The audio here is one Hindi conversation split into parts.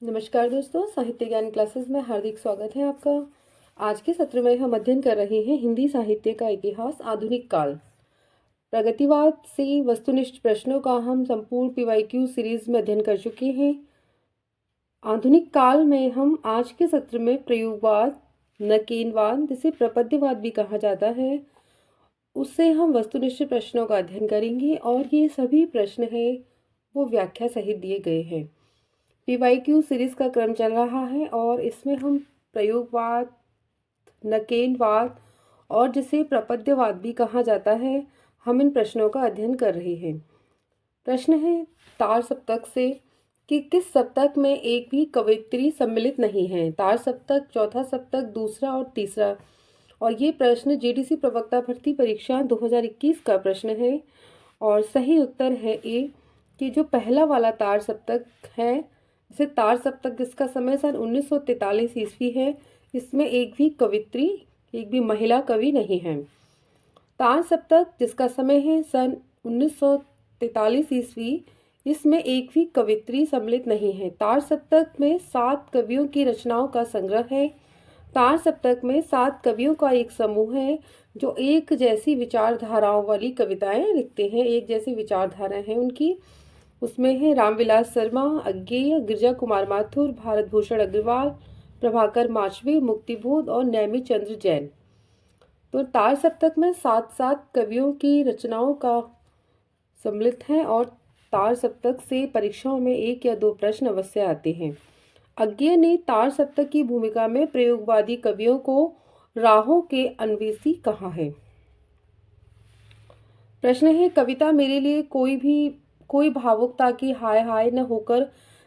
नमस्कार दोस्तों, साहित्य ज्ञान क्लासेस में हार्दिक स्वागत है आपका। आज के सत्र में हम अध्ययन कर रहे हैं हिंदी साहित्य का इतिहास आधुनिक काल। प्रगतिवाद से वस्तुनिष्ठ प्रश्नों का हम संपूर्ण पीवाईक्यू सीरीज में अध्ययन कर चुके हैं। आधुनिक काल में हम आज के सत्र में प्रयोगवाद, नकेनवाद जिसे प्रपद्यवाद भी कहा जाता है, उससे हम वस्तुनिष्ठ प्रश्नों का अध्ययन करेंगे और ये सभी प्रश्न हैं वो व्याख्या सहित दिए गए हैं। पीवाईक्यू सीरीज का क्रम चल रहा है और इसमें हम प्रयोगवाद, नकेलवाद और जिसे प्रपद्यवाद भी कहा जाता है, हम इन प्रश्नों का अध्ययन कर रहे हैं। प्रश्न है तार सप्तक से कि किस सप्तक में एक भी कवयित्री सम्मिलित नहीं है। तार सप्तक, चौथा सप्तक, दूसरा और तीसरा। और ये प्रश्न जीडीसी प्रवक्ता भर्ती परीक्षा 2021 का प्रश्न है और सही उत्तर है ए कि जो पहला वाला तार सप्तक है, जैसे तार सप्तक जिसका समय सन 1943 ईस्वी है, इसमें एक भी कवित्री, एक भी महिला कवि नहीं है। तार सप्तक जिसका समय है सन 1943 ईस्वी, इसमें एक भी कवित्री सम्मिलित नहीं है। तार सप्तक में 7 कवियों की रचनाओं का संग्रह है। तार सप्तक में 7 कवियों का एक समूह है जो एक जैसी विचारधाराओं वाली कविताएं लिखते हैं। एक जैसी विचारधारा है उनकी। उसमें है रामविलास शर्मा, अज्ञेय, गिरिजा कुमार माथुर, भारत भूषण अग्रवाल, प्रभाकर माचवे, मुक्तिबोध और नैमी चंद्र जैन। तो तार सप्तक में 7 कवियों की रचनाओं का सम्मिलित है और तार सप्तक से परीक्षाओं में 1 या 2 प्रश्न अवश्य आते हैं। अज्ञेय ने तार सप्तक की भूमिका में प्रयोगवादी कवियों को राहों के अन्वेषी कहा है। प्रश्न है कविता मेरे लिए कोई भावुकता की हाय हाय न होकर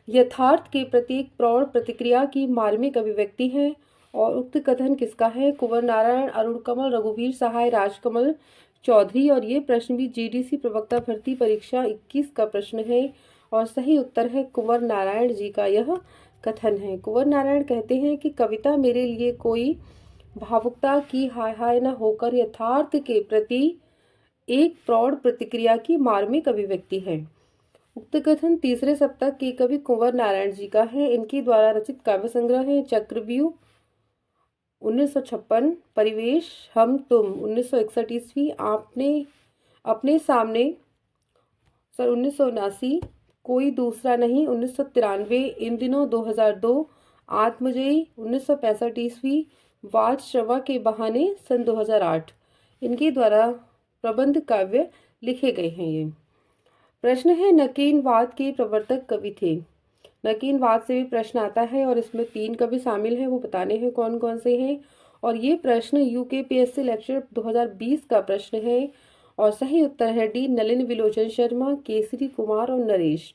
यथार्थ के प्रत्येक प्रौढ़ प्रतिक्रिया की मार्मिक अभिव्यक्ति है। और उक्त कथन किसका है? कुंवर नारायण, अरुण कमल, रघुवीर सहाय, राजकमल चौधरी। और ये प्रश्न भी जीडीसी प्रवक्ता भर्ती परीक्षा 21 का प्रश्न है और सही उत्तर है कुंवर नारायण जी का यह कथन है। कुंवर नारायण कहते हैं कि कविता मेरे लिए कोई भावुकता की हाय हाय न होकर यथार्थ के प्रति एक प्रौढ़ प्रतिक्रिया की मार्मिक अभिव्यक्ति है। उक्त कथन तीसरे सप्तक के कवि कुंवर नारायण जी का है। इनके द्वारा रचित काव्य संग्रह है चक्रव्यूह 1956, परिवेश हम तुम 1961 ईस्वी, आपने अपने सामने सन 1979, कोई दूसरा नहीं 1993, इन दिनों 2002, आत्मजयी 1965 ईस्वी, वाद श्रवा के बहाने सन 2008। इनके द्वारा प्रबंध काव्य लिखे गए हैं। ये प्रश्न है नकीनवाद के प्रवर्तक कवि थे। नकीनवाद से भी प्रश्न आता है और इसमें 3 कवि शामिल हैं, वो बताने हैं कौन कौन से हैं। और ये प्रश्न यूकेपीएससी लेक्चर 2020 का प्रश्न है और सही उत्तर है डी, नलिन विलोचन शर्मा, केसरी कुमार और नरेश।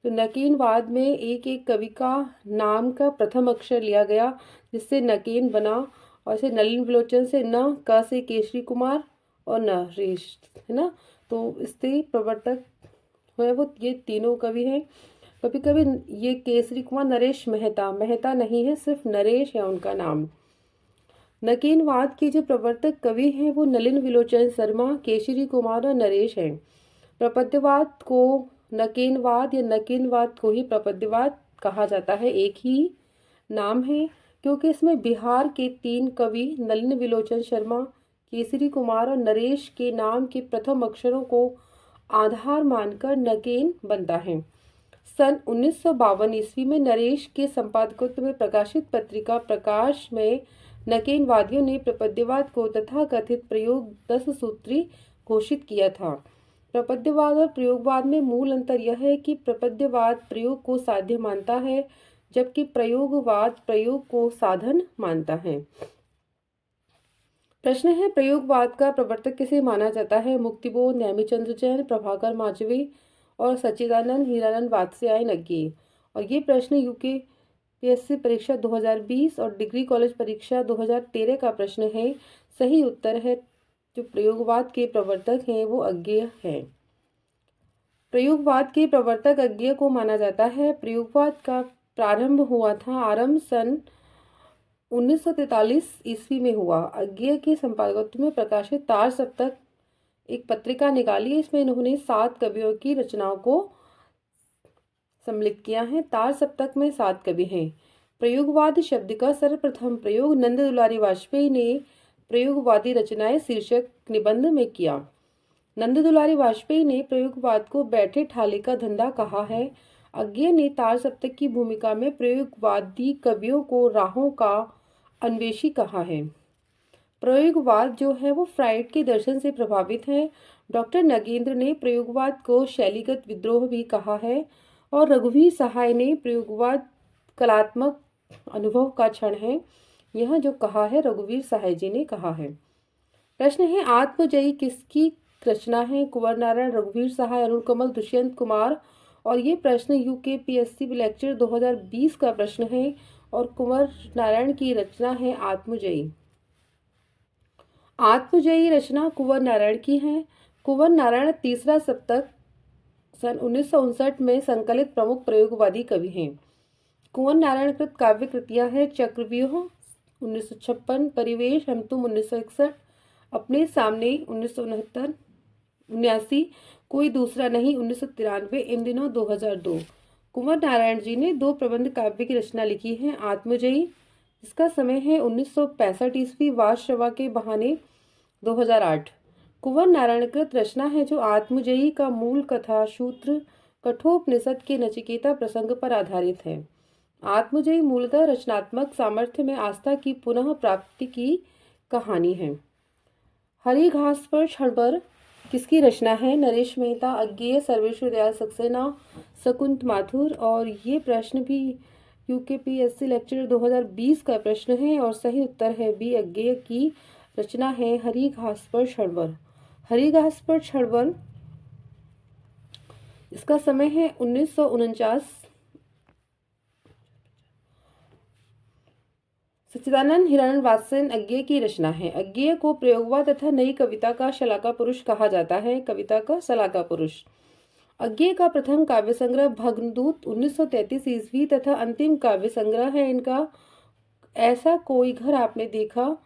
तो नकीनवाद में एक एक कवि का नाम का प्रथम अक्षर लिया गया जिससे नकीन बना, और इसे नलिन विलोचन से न, क से केसरी कुमार और नरेश, है ना। तो इससे प्रवर्तक है वो ये तीनों कवि हैं। कभी कभी ये केसरी कुमार, नरेश मेहता नहीं है, सिर्फ नरेश है उनका नाम। नकीनवाद के जो प्रवर्तक कवि हैं वो नलिन विलोचन शर्मा, केसरी कुमार और नरेश हैं। प्रपद्यवाद को नकीनवाद या नकीनवाद को ही प्रपद्यवाद कहा जाता है, एक ही नाम है, क्योंकि इसमें बिहार के 3 कवि नलिन विलोचन शर्मा, केसरी कुमार और नरेश के नाम के प्रथम अक्षरों को आधार मानकर नकेन बनता है। सन 1952 ईस्वी में नरेश के संपादकत्व में प्रकाशित पत्रिका प्रकाश में नकेनवादियों ने प्रपद्यवाद को तथाकथित प्रयोग 10 सूत्री घोषित किया था। प्रपद्यवाद और प्रयोगवाद में मूल अंतर यह है कि प्रपद्यवाद प्रयोग को साध्य मानता है जबकि प्रयोगवाद प्रयोग को साधन मानता है। प्रश्न है प्रयोगवाद का प्रवर्तक किसे माना जाता है? मुक्तिबोध, नैमिचंद्र जैन, प्रभाकर माचवे और सच्चिदानंद हीरानंद वात्स्यायन अज्ञेय। और ये प्रश्न यूकेपीएससी परीक्षा 2020 और डिग्री कॉलेज परीक्षा 2013 का प्रश्न है। सही उत्तर है जो प्रयोगवाद के प्रवर्तक हैं वो अज्ञेय है। प्रयोगवाद के प्रवर्तक अज्ञेय को माना जाता है। प्रयोगवाद का आरंभ सन 1943 ईस्वी में हुआ। अज्ञेय के संपादकत्व में प्रकाशित तार सप्तक एक पत्रिका निकाली। इसमें इन्होंने 7 कवियों की रचनाओं को सम्मिलित किया है। तार सप्तक में 7 कवि हैं। प्रयोगवाद शब्द का सर्वप्रथम प्रयोग नंद दुलारी वाजपेयी ने प्रयोगवादी रचनाएं शीर्षक निबंध में किया। नंद दुलारी वाजपेयी ने प्रयोगवाद को बैठे ठाले का धंधा कहा है। अज्ञेय ने तार सप्तक की भूमिका में प्रयोगवादी कवियों को राहों का अन्वेषी कहा है। प्रयोगवाद जो है वो फ्राइड के दर्शन से प्रभावित है। डॉक्टर नगेंद्र ने प्रयोगवाद को शैलीगत विद्रोह भी कहा है और रघुवीर सहाय ने प्रयोगवाद कलात्मक अनुभव का क्षण है। यह जो कहा है रघुवीर सहाय जी ने कहा है। प्रश्न है आत्मजयी किसकी रचना है? कुंवर नारायण, रघुवीर सहाय, अरुण कमल, दुष्यंत कुमार। और ये प्रश्न यूकेपीएससी लेक्चर 2020 का प्रश्न है और कुंवर नारायण की रचना है आत्मजयी। आत्मजयी रचना कुंवर नारायण की है। कुंवर नारायण तीसरा सप्तक सन 1959 में संकलित प्रमुख प्रयोगवादी कवि हैं। कुंवर नारायण कृत काव्य कृतियां हैं चक्रव्यूह 1956, परिवेश हम तुम 1961, अपने सामने 1979, कोई दूसरा नहीं 1993, इन दिनों 2002। कुंवर नारायण जी ने 2 प्रबंध काव्य की रचना लिखी है। आत्मजयी जिसका समय है 1965 ईस्वी, वाजश्रवा के बहाने 2008। कुंवर नारायण कृत रचना है जो आत्मजयी का मूल कथा सूत्र कठोपनिषद के नचिकेता प्रसंग पर आधारित है। आत्मजयी मूलतः रचनात्मक सामर्थ्य में आस्था की पुनः प्राप्ति की कहानी है। हरी घास पर क्षणभर किसकी रचना है? नरेश मेहता, अज्ञेय, सर्वेश्वर दयाल सक्सेना, शकुंत माथुर। और ये प्रश्न भी यूकेपीएससी लेक्चर 2020 का प्रश्न है और सही उत्तर है बी, अज्ञेय की रचना है हरी घास पर क्षणभर। हरी घास पर क्षणभर इसका समय है 1949। सच्चिदानंद हिरण्यवासन अज्ञेय की रचना है। अज्ञेय को प्रयोगवाद तथा नई कविता का शलाका पुरुष कहा जाता है। कविता का शलाका पुरुष। अज्ञेय का प्रथम काव्य संग्रह भग्नदूत 1933 ईस्वी तथा अंतिम काव्य संग्रह है इनका ऐसा कोई घर आपने देखा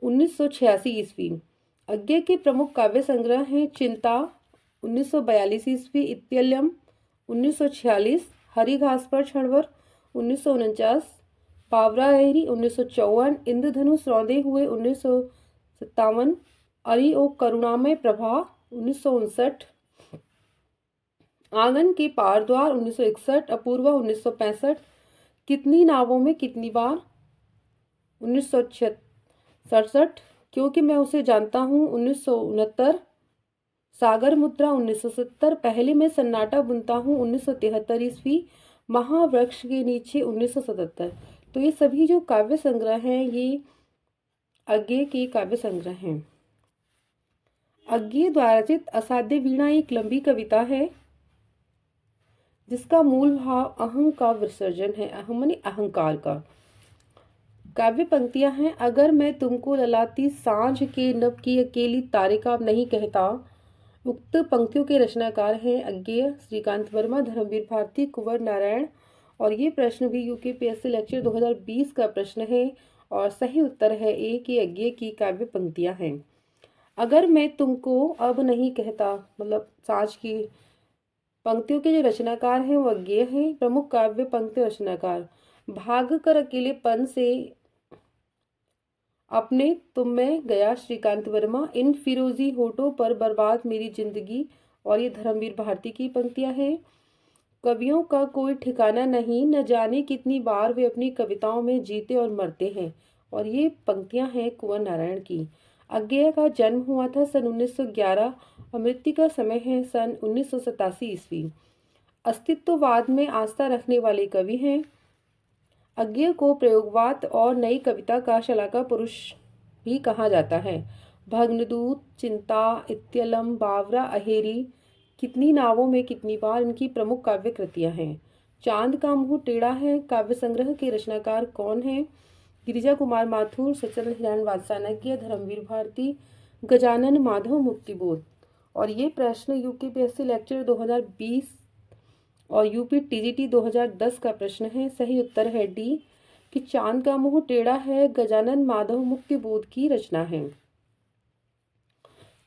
1986 ईस्वी। अज्ञेय के प्रमुख काव्य संग्रह हैं चिंता 1942 ईस्वी, इत्यलम 1946, हरी घास पर क्षणभर 1949, बावरा अहरी 1954, इंद्रधनुष रौंदे हुए 1957, अरि ओ करुणामय प्रभा 1959, आंगन के पार द्वार 1961, अपूर्वा 1965, कितनी नावों में कितनी बार 1967, क्योंकि मैं उसे जानता हूँ 1969, सागर मुद्रा 1970, पहले मैं सन्नाटा बुनता हूँ 1973 ईस्वी, महावृक्ष के नीचे 1977। तो ये सभी जो काव्य संग्रह हैं ये अज्ञेय के काव्य संग्रह हैं। अज्ञेय द्वारा रचित असाध्य वीणा एक लंबी कविता है जिसका मूल भाव अहं का विसर्जन है। अहं माने अहंकार का। काव्य पंक्तियां हैं। अगर मैं तुमको ललाती सांझ के नभ की अकेली तारिका नहीं कहता। उक्त पंक्तियों के रचनाकार हैं अज्ञेय, श्रीकांत वर्मा, धर्मवीर भारती, कुंवर नारायण। और ये प्रश्न भी यूकेपीएससी लेक्चर 2020 का प्रश्न है और सही उत्तर है ए कि अज्ञेय की काव्य पंक्तियां हैं। अगर मैं तुमको अब नहीं कहता मतलब सांझ की पंक्तियों के जो रचनाकार हैं वो अज्ञेय हैं। प्रमुख काव्य पंक्ति रचनाकार भाग कर अकेलेपन से अपने तुम में गया श्रीकांत वर्मा, इन फिरोजी होठों पर बर्बाद मेरी जिंदगी। और ये धर्मवीर भारती की पंक्तियां हैं। कवियों का कोई ठिकाना नहीं, न जाने कितनी बार वे अपनी कविताओं में जीते और मरते हैं। और ये पंक्तियां हैं कुंवर नारायण की। अज्ञेय का जन्म हुआ था सन 1911 और मृत्यु का समय है सन 1987 ईस्वी। अस्तित्ववाद में आस्था रखने वाले कवि हैं। अज्ञेय को प्रयोगवाद और नई कविता का शलाका पुरुष भी कहा जाता है। भग्नदूत, चिंता, इत्यलम, बावरा अहेरी, कितनी नावों में कितनी बार इनकी प्रमुख काव्य कृतियां हैं। चांद का मुंह टेढ़ा है काव्य संग्रह के रचनाकार कौन हैं? गिरिजा कुमार माथुर, सच्चिदानंद हिरण्यवासन अज्ञेय, धर्मवीर भारती, गजानन माधव मुक्तिबोध। और ये प्रश्न यूकेपीएससी लेक्चर 2020 और यूपी टीजीटी 2010 का प्रश्न है। सही उत्तर है डी कि चांद का मुंह टेढ़ा है गजानन माधव मुक्तिबोध की रचना है।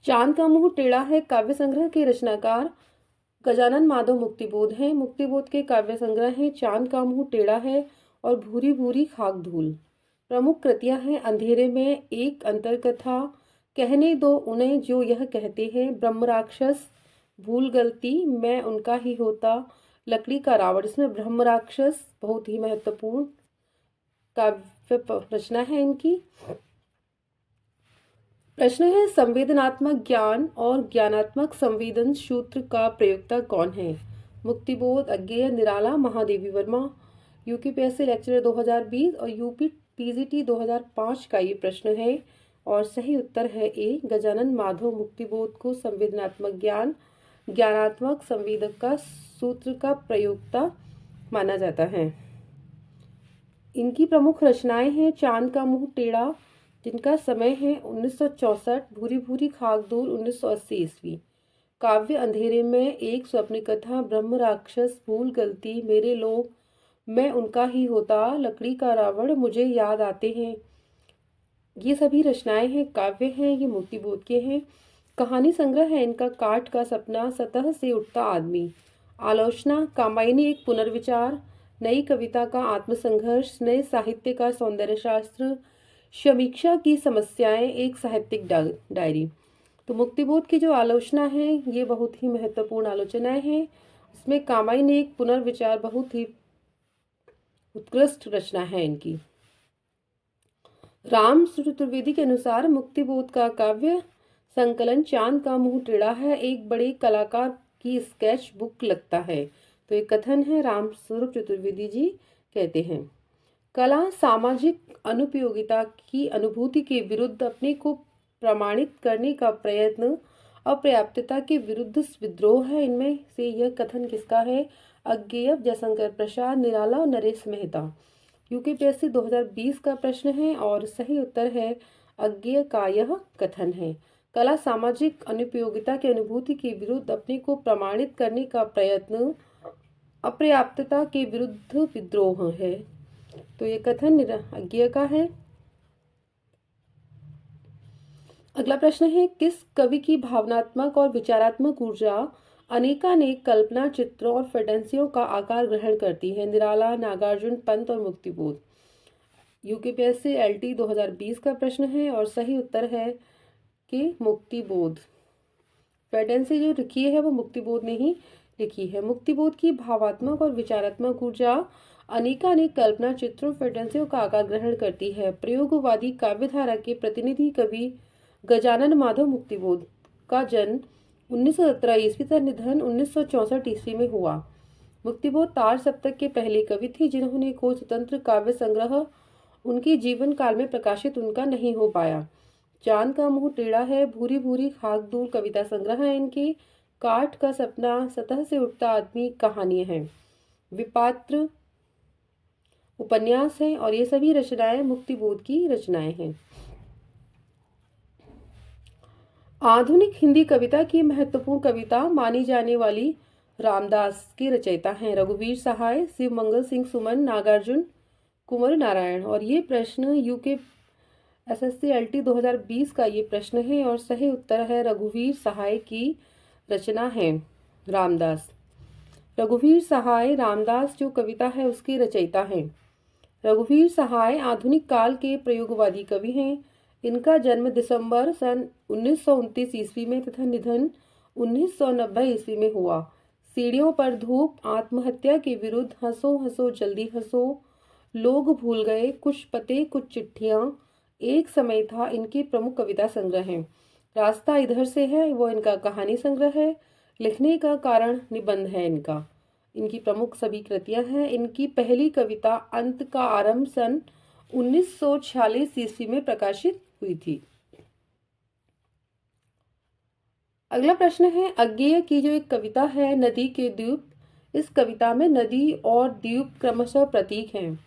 चांद का मुंह टेढ़ा है काव्य संग्रह के रचनाकार गजानन माधव मुक्तिबोध हैं। मुक्तिबोध के काव्य संग्रह हैं चांद का मुंह टेढ़ा है और भूरी भूरी खाक धूल। प्रमुख कृतियां हैं अंधेरे में, एक अंतरकथा, कहने दो उन्हें जो यह कहते हैं, ब्रह्म राक्षस, भूल गलती, मैं उनका ही होता, लकड़ी का रावण। इसमें ब्रह्म राक्षस बहुत ही महत्वपूर्ण काव्य रचना है इनकी। प्रश्न है संवेदनात्मक ज्ञान और ज्ञानात्मक संवेदन सूत्र का प्रयोक्ता कौन है? मुक्तिबोध, अज्ञेय, निराला, महादेवी वर्मा। यूपीपीएससी लेक्चरर 2020 और यूपी पीजीटी 2005 का ये प्रश्न है और सही उत्तर है ए, गजानन माधव मुक्तिबोध को संवेदनात्मक ज्ञान ज्ञानात्मक संवेदक का सूत्र का प्रयोक्ता माना जाता है। इनकी प्रमुख रचनाएं हैं चांद का मुंह टेढ़ा, जिनका समय है 1964, भूरी भूरी खाक धूल 1980 ईस्वी, काव्य अंधेरे में, एक स्वप्न कथा, ब्रह्म राक्षस, भूल गलती, मेरे लोग, मैं उनका ही होता, लकड़ी का रावण, मुझे याद आते हैं। ये सभी रचनाएं हैं, काव्य हैं, ये मुक्तिबोध के हैं। कहानी संग्रह है इनका काठ का सपना, सतह से उठता आदमी, आलोचना, कामायनी एक पुनर्विचार, नई कविता का आत्मसंघर्ष, नए साहित्य का सौंदर्य शास्त्र, समीक्षा की समस्याएं, एक साहित्यिक डायरी। तो मुक्तिबोध की जो आलोचना है ये बहुत ही महत्वपूर्ण आलोचनाएं हैं। इसमें कामायनी एक पुनर्विचार बहुत ही उत्कृष्ट रचना है इनकी। राम चतुर्वेदी के अनुसार मुक्तिबोध का काव्य संकलन चांद का मुंह टेढ़ा है, एक बड़े कलाकार की स्केच बुक लगता है। तो एक कथन है, राम स्वरूप चतुर्वेदी जी कहते हैं। कला सामाजिक अनुपयोगिता की अनुभूति के विरुद्ध अपने को प्रमाणित करने का प्रयत्न, अपर्याप्तता के विरुद्ध विद्रोह है। इनमें से यह कथन किसका है? अज्ञेय, जयशंकर प्रसाद, निराला और नरेश मेहता। यूपीपीएससी 2020 का प्रश्न है और सही उत्तर है अज्ञेय का यह कथन है। कला सामाजिक अनुपयोगिता की अनुभूति के विरुद्ध अपने को प्रमाणित करने का प्रयत्न, अपर्याप्तता के विरुद्ध विद्रोह है। तो ये कथन अज्ञेय का है। अगला प्रश्न है, किस कवि की भावनात्मक और विचारात्मक ऊर्जा अनेकानेक कल्पना चित्रों और फैंटेसियों का आकार ग्रहण करती है? निराला, नागार्जुन, पंत और मुक्तिबोध। यूपीपीएससी एलटी 2020 का प्रश्न है और सही उत्तर है कि मुक्तिबोध। फैंटेसी जो लिखी है वो मुक्तिबोध ने ही लिखी है। मुक्तिबोध की भावात्मक और विचारात्मक ऊर्जा अनेकानेक कल्पना चित्रों फैंटेसियों का आकार ग्रहण करती है। प्रयोगवादी काव्यधारा के प्रतिनिधि कवि गजानन माधव मुक्तिबोध का जन्म 1917 ईस्वी तथा निधन 1964 ईस्वी में हुआ। मुक्तिबोध तार सप्तक के पहले कवि थे जिन्होंने कोई स्वतंत्र काव्य संग्रह उनके जीवन काल में प्रकाशित उनका नहीं हो पाया। चांद का मुंह टेढ़ा है, भूरी भूरी खाक धूल कविता संग्रह है इनके, काठ का सपना, सतह से उठता आदमी कहानियां हैं, विपात्र उपन्यास हैं और ये सभी रचनाएं मुक्तिबोध की रचनाएं हैं। आधुनिक हिंदी कविता की महत्वपूर्ण कविता मानी जाने वाली रामदास के रचयिता हैं रघुवीर सहाय, शिव मंगल सिंह सुमन, नागार्जुन, कुंवर नारायण। और ये प्रश्न यूके एसएससी एलटी 2020 का ये प्रश्न है और सही उत्तर है रघुवीर सहाय की रचना है रामदास। रघुवीर सहाय रामदास जो कविता है उसके रचयिता हैं। रघुवीर सहाय आधुनिक काल के प्रयोगवादी कवि हैं। इनका जन्म दिसंबर सन 1929 ईस्वी में तथा निधन 1990 ईस्वी में हुआ। सीढ़ियों पर धूप, आत्महत्या के विरुद्ध, हंसो हंसो जल्दी हंसो, लोग भूल गए, कुछ पते कुछ चिट्ठियां, एक समय था, इनकी प्रमुख कविता संग्रह हैं। रास्ता इधर से है वो इनका कहानी संग्रह है। लिखने का कारण निबंध है इनका। इनकी प्रमुख सभी कृतियां हैं। इनकी पहली कविता अंत का आरंभ सन 1946 ईस्वी में प्रकाशित हुई थी। अगला प्रश्न है, अज्ञेय की जो एक कविता है नदी के द्वीप, इस कविता में नदी और द्वीप क्रमशः प्रतीक हैं।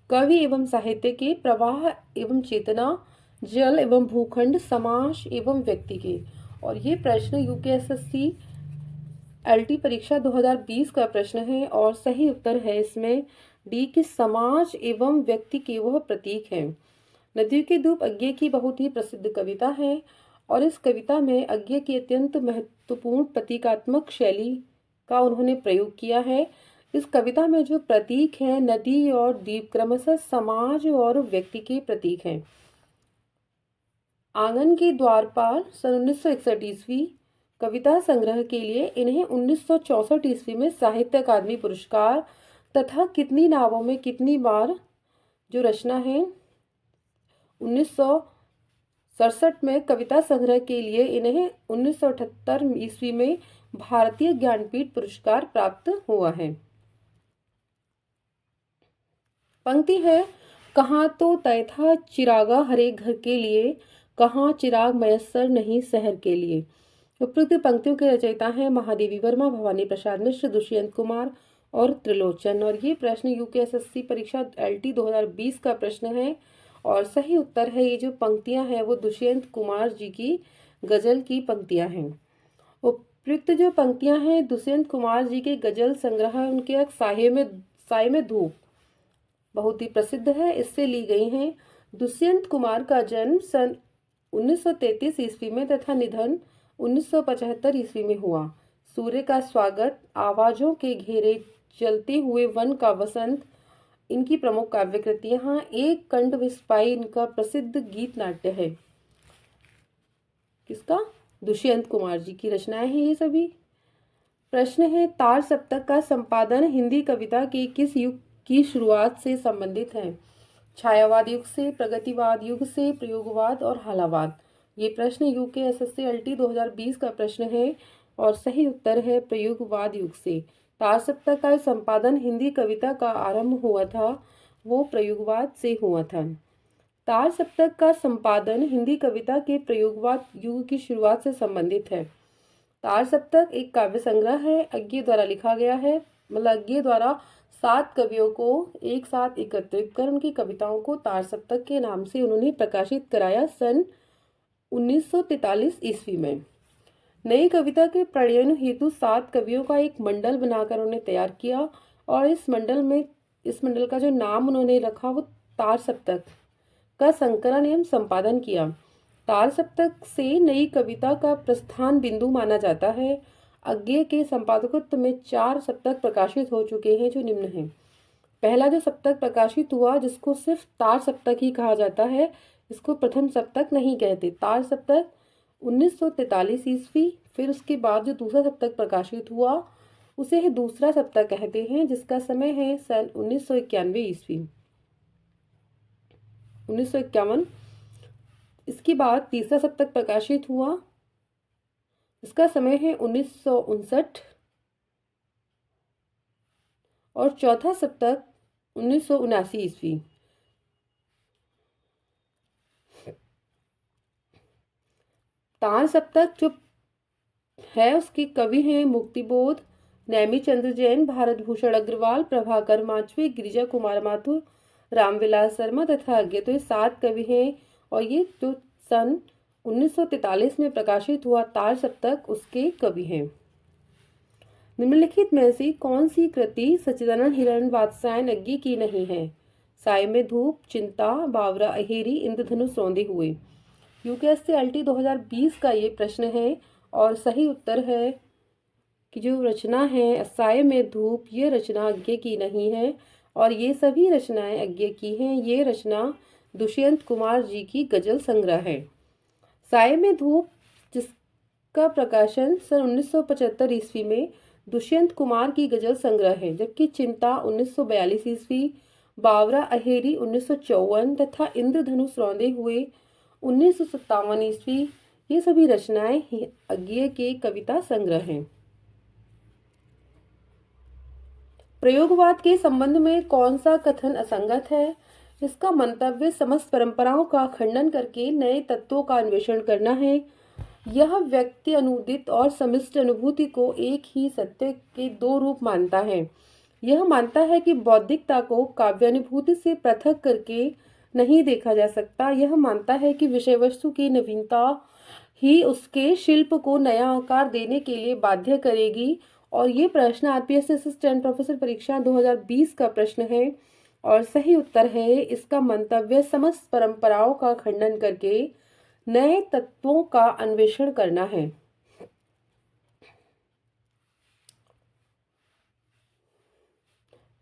कवि एवं साहित्य के, प्रवाह एवं चेतना, जल एवं भूखंड, समाज एवं व्यक्ति के। और ये प्रश्न यूपीएससी एलटी परीक्षा 2020 का प्रश्न है और सही उत्तर है इसमें डी कि समाज एवं व्यक्ति के वह प्रतीक हैं। नदियों के धूप अज्ञेय की बहुत ही प्रसिद्ध कविता है और इस कविता में अज्ञेय की अत्यंत महत्वपूर्ण प्रतीकात्मक शैली का उन्होंने प्रयोग किया है। इस कविता में जो प्रतीक हैं नदी और द्वीप क्रमशः समाज और व्यक्ति के प्रतीक हैं। आंगन के द्वारपाल सन 1961 ईस्वी कविता संग्रह के लिए इन्हें 1964 ईस्वी में साहित्य अकादमी पुरस्कार तथा कितनी नावों में कितनी बार जो रचना है 1967 में कविता संग्रह के लिए इन्हें 1978 ईस्वी में भारतीय ज्ञानपीठ पुरस्कार प्राप्त हुआ है। पंक्ति है, कहाँ तो तय था चिरागा हरे घर के लिए, कहाँ चिराग मयस्सर नहीं शहर के लिए। उपयुक्त पंक्तियों के रचयिता हैं महादेवी वर्मा, भवानी प्रसाद मिश्र, दुष्यंत कुमार और त्रिलोचन। और ये प्रश्न यूकेएसएससी परीक्षा LT 2020 का प्रश्न है और सही उत्तर है ये जो पंक्तियां हैं वो दुष्यंत कुमार जी की गजल की पंक्तियां हैं। उपयुक्त जो पंक्तियां हैं दुष्यंत कुमार जी के गजल संग्रह उनके एक साये में धूप बहुत ही प्रसिद्ध है, इससे ली गई हैं। दुष्यंत कुमार का जन्म सन 1933 ईस्वी में तथा निधन 1975 ईस्वी में हुआ। सूर्य का स्वागत, आवाजों के घेरे, चलते हुए वन का वसंत इनकी प्रमुख काव्य कृतियां। एक कंठ विस्पाई इनका प्रसिद्ध गीत नाट्य है। किसका? दुष्यंत कुमार जी की रचनाएं हैं ये सभी। प्रश्न है, तार सप्तक का संपादन हिंदी कविता के किस युग की शुरुआत से संबंधित है? छायावाद युग से, प्रगतिवाद युग से, प्रयोगवाद और हालावाद। ये प्रश्न यूकेएसएससी LT 2020 का प्रश्न है और सही उत्तर है प्रयोगवाद युग से। तार सप्तक का संपादन हिंदी कविता का आरंभ हुआ था वो प्रयोगवाद से हुआ था। तार सप्तक का संपादन हिंदी कविता के प्रयोगवाद युग की शुरुआत से संबंधित है। तार सप्तक एक काव्य संग्रह है, अज्ञे द्वारा लिखा गया है। मतलब अज्ञे द्वारा 7 कवियों को एक साथ एकत्रित कर उनकी कविताओं को तार सप्तक के नाम से उन्होंने प्रकाशित कराया सन 1943 ईस्वी में। नई कविता के प्रणयन हेतु 7 कवियों का एक मंडल बनाकर उन्होंने तैयार किया और इस मंडल का जो नाम उन्होंने रखा वो तार सप्तक का संकलन एवं संपादन किया। तार सप्तक से नई कविता का प्रस्थान बिंदु माना जाता है। अज्ञे के संपादकत्व में 4 सप्तक प्रकाशित हो चुके हैं जो निम्न हैं। पहला जो सप्तक प्रकाशित हुआ जिसको सिर्फ तार सप्तक ही कहा जाता है, इसको प्रथम सप्तक नहीं कहते। तार सप्तक 1943 ईस्वी। फिर उसके बाद जो दूसरा सप्तक प्रकाशित हुआ उसे दूसरा सप्तक कहते हैं जिसका समय है सन 1991 ईस्वी 1951। इसके बाद तीसरा सप्तक प्रकाशित हुआ, इसका समय है 1959 और चौथा सप्तक 1979 ईस्वी। तार सप्तक जो है उसके कवि हैं मुक्तिबोध, नैमी चंद्र जैन, भारत भूषण अग्रवाल, प्रभाकर माचवे, गिरिजा कुमार माथुर, रामविलास शर्मा तथा अज्ञे। तो ये 7 कवि हैं और ये जो सन 1943 में प्रकाशित हुआ तार सप्तक उसके कवि हैं। निम्नलिखित में से कौन सी कृति सच्चिदानंद हिरण वात्स्यायन अज्ञे की नहीं है? साये में धूप, चिंता, बावरा अहेरी, इंद्रधनुष रौंदे हुए। यूकेएससी LT 2020 का ये प्रश्न है और सही उत्तर है कि जो रचना है साये में धूप ये रचना अज्ञे की नहीं है और ये सभी रचनाएं अज्ञे की हैं। ये रचना दुष्यंत कुमार जी की गजल संग्रह है। साये में धूप जिसका प्रकाशन सन 1975 ईस्वी में दुष्यंत कुमार की गजल संग्रह है, जबकि चिंता 1942 ईस्वी, बावरा अहेरी 1954 तथा इंद्रधनुष रौंदे हुए 1957 ईस्वी ये सभी रचनाएं अज्ञे के कविता संग्रह हैं। प्रयोगवाद के संबंध में कौन सा कथन असंगत है? इसका मंतव्य समस्त परंपराओं का खंडन करके नए तत्वों का अन्वेषण करना है। यह व्यक्ति अनुदित और समिष्ट अनुभूति को एक ही सत्य के 2 रूप मानता है। यह मानता है कि बौद्धिकता को काव्यानुभूति से पृथक करके नहीं देखा जा सकता। यह मानता है कि विषय वस्तु की नवीनता ही उसके शिल्प को नया आकार देने के लिए बाध्य करेगी। और ये प्रश्न RPS असिस्टेंट प्रोफेसर परीक्षा 2020 का प्रश्न है और सही उत्तर है इसका मंतव्य समस्त परंपराओं का खंडन करके नए तत्वों का अन्वेषण करना है।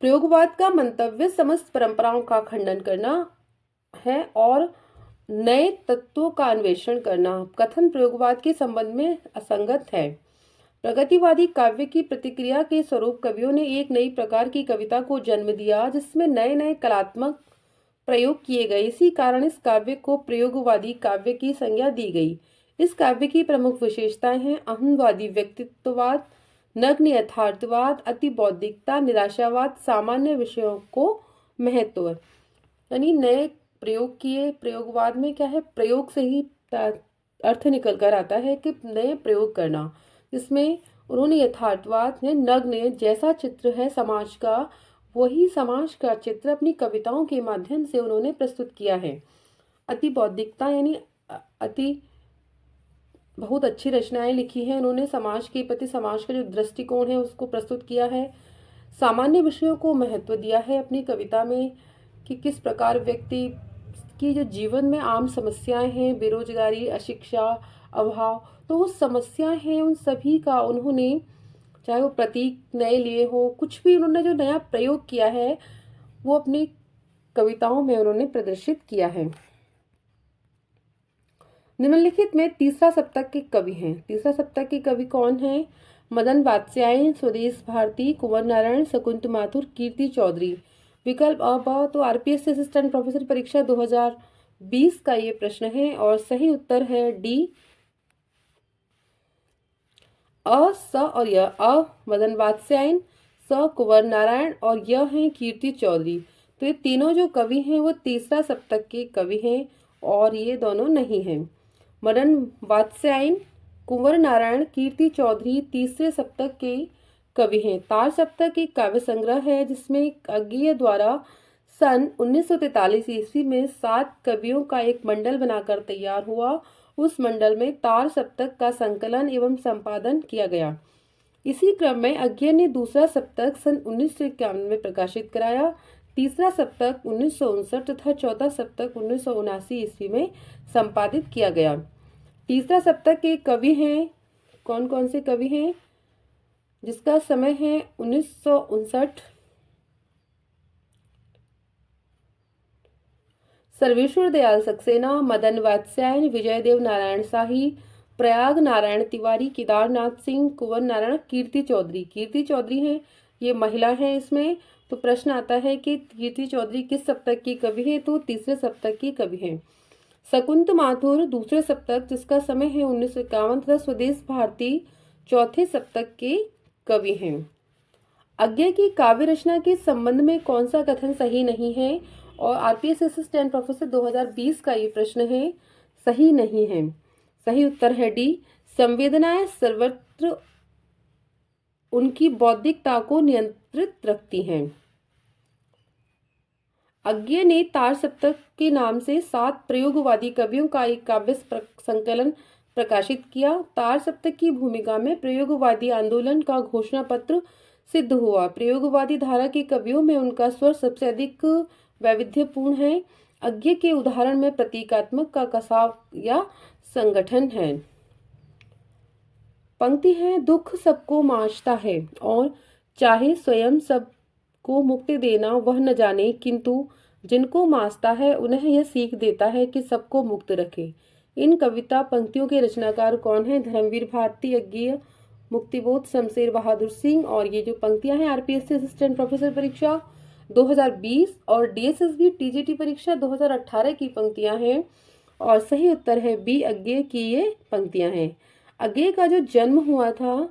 प्रयोगवाद का मंतव्य समस्त परंपराओं का खंडन करना है और नए तत्वों का अन्वेषण करना। कथन प्रयोगवाद के संबंध में असंगत है। प्रगतिवादी काव्य की प्रतिक्रिया के स्वरूप कवियों ने एक नई प्रकार की कविता को जन्म दिया जिसमें नए नए कलात्मक प्रयोग किए गए। इसी कारण इस काव्य को प्रयोगवादी काव्य की संज्ञा दी गई। इस काव्य की प्रमुख विशेषताएं हैं अहंवादी व्यक्तित्ववाद, नग्न यथार्थवाद, अति बौद्धिकता, निराशावाद, सामान्य विषयों को महत्व। यानी नए प्रयोग किए। प्रयोगवाद में क्या है, प्रयोग से ही अर्थ निकल कर आता है कि नए प्रयोग करना, जिसमें उन्होंने यथार्थवाद है, नग्न जैसा चित्र है समाज का, वही समाज का चित्र अपनी कविताओं के माध्यम से उन्होंने प्रस्तुत किया है। अति बौद्धिकता यानी अति बहुत अच्छी रचनाएं लिखी हैं उन्होंने, समाज के प्रति समाज का जो दृष्टिकोण है उसको प्रस्तुत किया है। सामान्य विषयों को महत्व दिया है अपनी कविता में कि किस प्रकार व्यक्ति की जो जीवन में आम समस्याएं हैं, बेरोजगारी, अशिक्षा, अभाव, तो वो समस्याएं हैं उन सभी का उन्होंने, चाहे वो प्रतीक नए लिए हो, कुछ भी उन्होंने जो नया प्रयोग किया है वो अपनी कविताओं में उन्होंने प्रदर्शित किया है। निम्नलिखित में तीसरा सप्तक के कवि हैं। तीसरा सप्तक के कवि कौन हैं? मदन वात्स्यायन, स्वदेश भारती, कुंवर नारायण, शकुंत माथुर, कीर्ति चौधरी। विकल्प अ ब तो आरपीएस असिस्टेंट प्रोफेसर परीक्षा 2020 का ये प्रश्न है और सही उत्तर है डी अ, स और य। अ मदन वात्स्यायन, स कुंवर नारायण और य हैं कीर्ति चौधरी। तो ये तीनों जो कवि हैं वो तीसरा सप्तक के कवि हैं और ये दोनों नहीं हैं। मदन वात्स्यायन, कुंवर नारायण, कीर्ति चौधरी तीसरे सप्तक के कवि हैं। तार सप्तक एक काव्य संग्रह है जिसमें अज्ञेय द्वारा सन 1943 ईस्वी में 7 कवियों का एक मंडल बनाकर तैयार हुआ। उस मंडल में तार सप्तक का संकलन एवं संपादन किया गया। इसी क्रम में अज्ञेय ने दूसरा सप्तक सन 1951 में प्रकाशित कराया, तीसरा सप्तक 1959 तथा चौथा सप्तक 1979 ईस्वी में संपादित किया गया। तीसरा सप्तक के कवि हैं, कौन कौन से कवि हैं? जिसका समय है 1959। सर्वेश्वर दयाल सक्सेना, मदन वात्स्यायन, विजयदेव नारायण शाही, प्रयाग नारायण तिवारी, केदारनाथ सिंह, कुंवर नारायण, कीर्ति चौधरी। कीर्ति चौधरी हैं, ये महिला हैं इसमें। तो प्रश्न आता है कि कीर्ति चौधरी किस सप्तक की कवि है? तो तीसरे सप्तक की कवि हैं। शकुंत माथुर दूसरे सप्तक जिसका समय है 1951 तथा स्वदेश भारती चौथे सप्तक के कवि हैं। अज्ञेय की काव्य रचना के संबंध में कौन सा कथन सही नहीं है? और आरपीएस असिस्टेंट प्रोफेसर 2020 का ये प्रश्न है, सही नहीं है। सही उत्तर है डी, संवेदनाएं सर्वत्र उनकी बौद्धिकता को नियंत्रित रखती हैं। अज्ञेय ने तार सप्तक के नाम से 7 प्रयोगवादी कवियों का एक काव्य संकलन प्रकाशित किया। तार सप्तक की भूमिका में प्रयोगवादी आंदोलन का घोषणा पत्र सिद्ध हुआ। प्रयोगवादी धारा के कवियों में उनका स्वर सबसे अधिक वैविध्यपूर्ण है। अज्ञेय के उदाहरण में प्रतीकात्मक का कसाव या संगठन है। पंक्ति है, दुख सबको मांचता है और चाहे स्वयं सबको मुक्ति देना वह न जाने, किंतु जिनको मांचता है उन्हें यह सीख देता है कि सबको मुक्त रखे। इन कविता पंक्तियों के रचनाकार कौन है? धर्मवीर भारती, अज्ञेय, मुक्तिबोध, शमशेर बहादुर सिंह। और ये जो पंक्तियां हैं आरपीएससी असिस्टेंट प्रोफेसर परीक्षा 2020 और डीएसएसबी टीजीटी परीक्षा 2018 की पंक्तियां हैं और सही उत्तर है बी, अज्ञेय की ये पंक्तियां हैं। अज्ञेय का जो जन्म हुआ था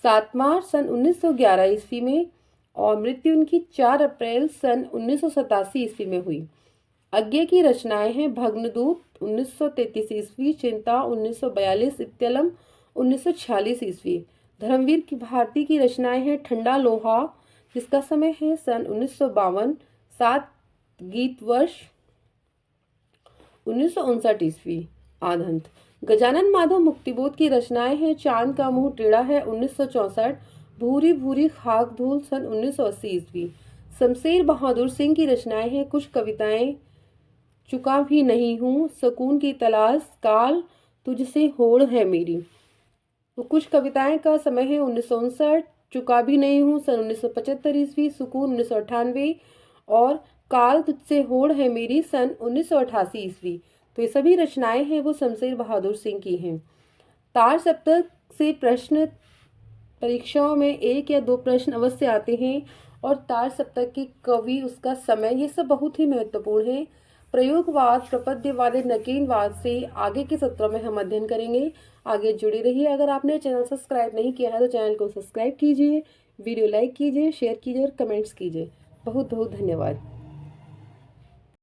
7 मार्च सन 1911 ईस्वी में और मृत्यु उनकी 4 अप्रैल सन 1987 ईस्वी में हुई। अज्ञेय की रचनाएं हैं भग्नदूत 1933 ईस्वी, चिंता 1942, इत्तलम 1946 ईस्वी। धर्मवीर की भारती की रचनाएं हैं ठंडा लोहा जिसका समय है सन 1952, 7 गीत वर्ष 1959 ईस्वी। आधंत गजानन माधव मुक्तिबोध की रचनाएं हैं चांद का मुंह टेढ़ा है 1964, भूरी भूरी खाक धूल सन 1980 ईस्वी। शमशेर बहादुर सिंह की रचनाएं हैं कुछ कविताएं, चुका भी नहीं हूँ, सुकून की तलाश, काल, तुझसे होड़ है मेरी। तो कुछ कविताएं का समय है 1959, चुका भी नहीं हूँ सन 1975 ईस्वी, सुकून 1998 और काल तुझसे होड़ है मेरी सन 1988 ईस्वी। तो ये सभी रचनाएं हैं वो शमशेर बहादुर सिंह की हैं। तार सप्तक से प्रश्न परीक्षाओं में 1 या 2 प्रश्न अवश्य आते हैं और तार सप्तक की कवि, उसका समय, ये सब बहुत ही महत्वपूर्ण है। प्रयोगवाद, प्रपद्यवाद, नकेलवाद से आगे के सत्रों में हम अध्ययन करेंगे। आगे जुड़े रहिए। अगर आपने चैनल सब्सक्राइब नहीं किया है तो चैनल को सब्सक्राइब कीजिए, वीडियो लाइक कीजिए, शेयर कीजिए और कमेंट्स कीजिए। बहुत बहुत धन्यवाद।